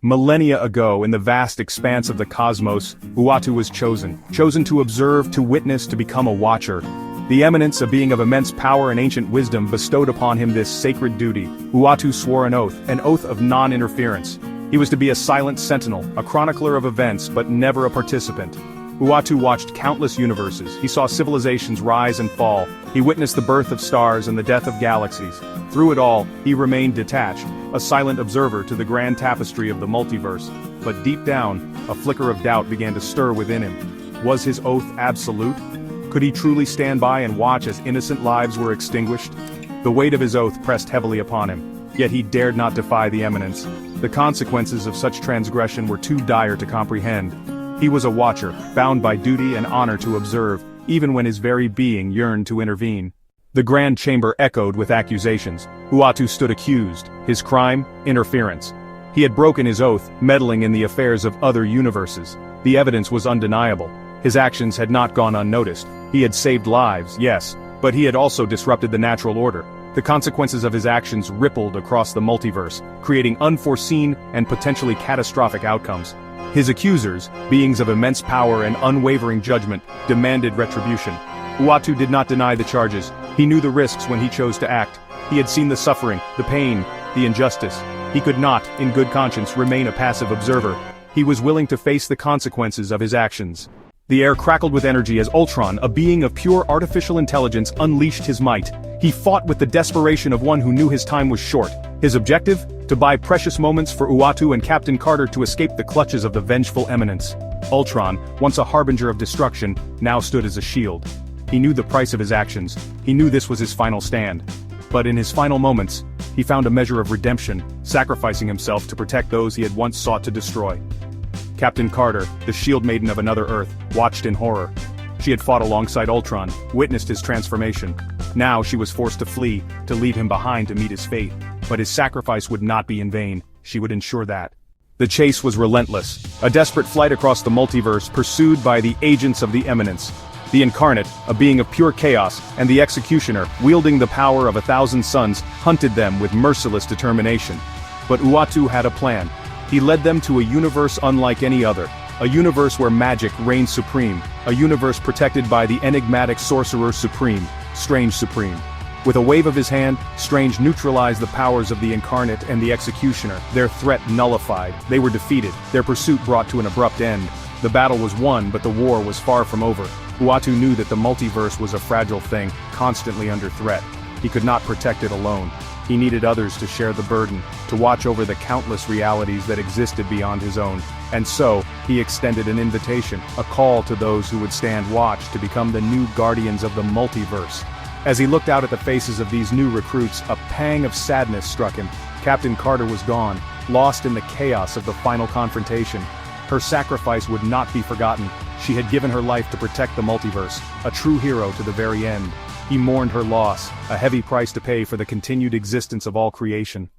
Millennia ago, in the vast expanse of the cosmos, Uatu was chosen to observe, to witness, to become a watcher. The eminence, a being of immense power and ancient wisdom, bestowed upon him this sacred duty. Uatu swore an oath of non-interference. He was to be a silent sentinel, a chronicler of events, but never a participant. Uatu watched countless universes. He saw civilizations rise and fall. He witnessed the birth of stars and the death of galaxies. Through it all, he remained detached, a silent observer to the grand tapestry of the multiverse. But deep down, a flicker of doubt began to stir within him. Was his oath absolute? Could he truly stand by and watch as innocent lives were extinguished? The weight of his oath pressed heavily upon him, yet he dared not defy the eminence. The consequences of such transgression were too dire to comprehend. He was a watcher, bound by duty and honor to observe, even when his very being yearned to intervene. The grand chamber echoed with accusations. Uatu stood accused. His crime? Interference. He had broken his oath, meddling in the affairs of other universes. The evidence was undeniable. His actions had not gone unnoticed. He had saved lives, yes, but he had also disrupted the natural order. The consequences of his actions rippled across the multiverse, creating unforeseen and potentially catastrophic outcomes. His accusers, beings of immense power and unwavering judgment, demanded retribution. Uatu did not deny the charges. He knew the risks when he chose to act. He had seen the suffering, the pain, the injustice. He could not, in good conscience, remain a passive observer. He was willing to face the consequences of his actions. The air crackled with energy as Ultron, a being of pure artificial intelligence, unleashed his might. He fought with the desperation of one who knew his time was short. His objective? To buy precious moments for Uatu and Captain Carter to escape the clutches of the vengeful eminence. Ultron, once a harbinger of destruction, now stood as a shield. He knew the price of his actions. He knew this was his final stand. But in his final moments, he found a measure of redemption, sacrificing himself to protect those he had once sought to destroy. Captain Carter, the shield maiden of another Earth, watched in horror. She had fought alongside Ultron, witnessed his transformation. Now she was forced to flee, to leave him behind to meet his fate. But his sacrifice would not be in vain. She would ensure that. The chase was relentless, a desperate flight across the multiverse pursued by the agents of the eminence. The Incarnate, a being of pure chaos, and the Executioner, wielding the power of 1,000 suns, hunted them with merciless determination. But Uatu had a plan. He led them to a universe unlike any other. A universe where magic reigns supreme. A universe protected by the enigmatic Sorcerer Supreme, Strange Supreme. With a wave of his hand, Strange neutralized the powers of the Incarnate and the Executioner. Their threat nullified. They were defeated, their pursuit brought to an abrupt end. The battle was won, but the war was far from over. Uatu knew that the multiverse was a fragile thing, constantly under threat. He could not protect it alone. He needed others to share the burden, to watch over the countless realities that existed beyond his own. And so, he extended an invitation, a call to those who would stand watch to become the new guardians of the multiverse. As he looked out at the faces of these new recruits, a pang of sadness struck him. Captain Carter was gone, lost in the chaos of the final confrontation. Her sacrifice would not be forgotten. She had given her life to protect the multiverse, a true hero to the very end. He mourned her loss, a heavy price to pay for the continued existence of all creation.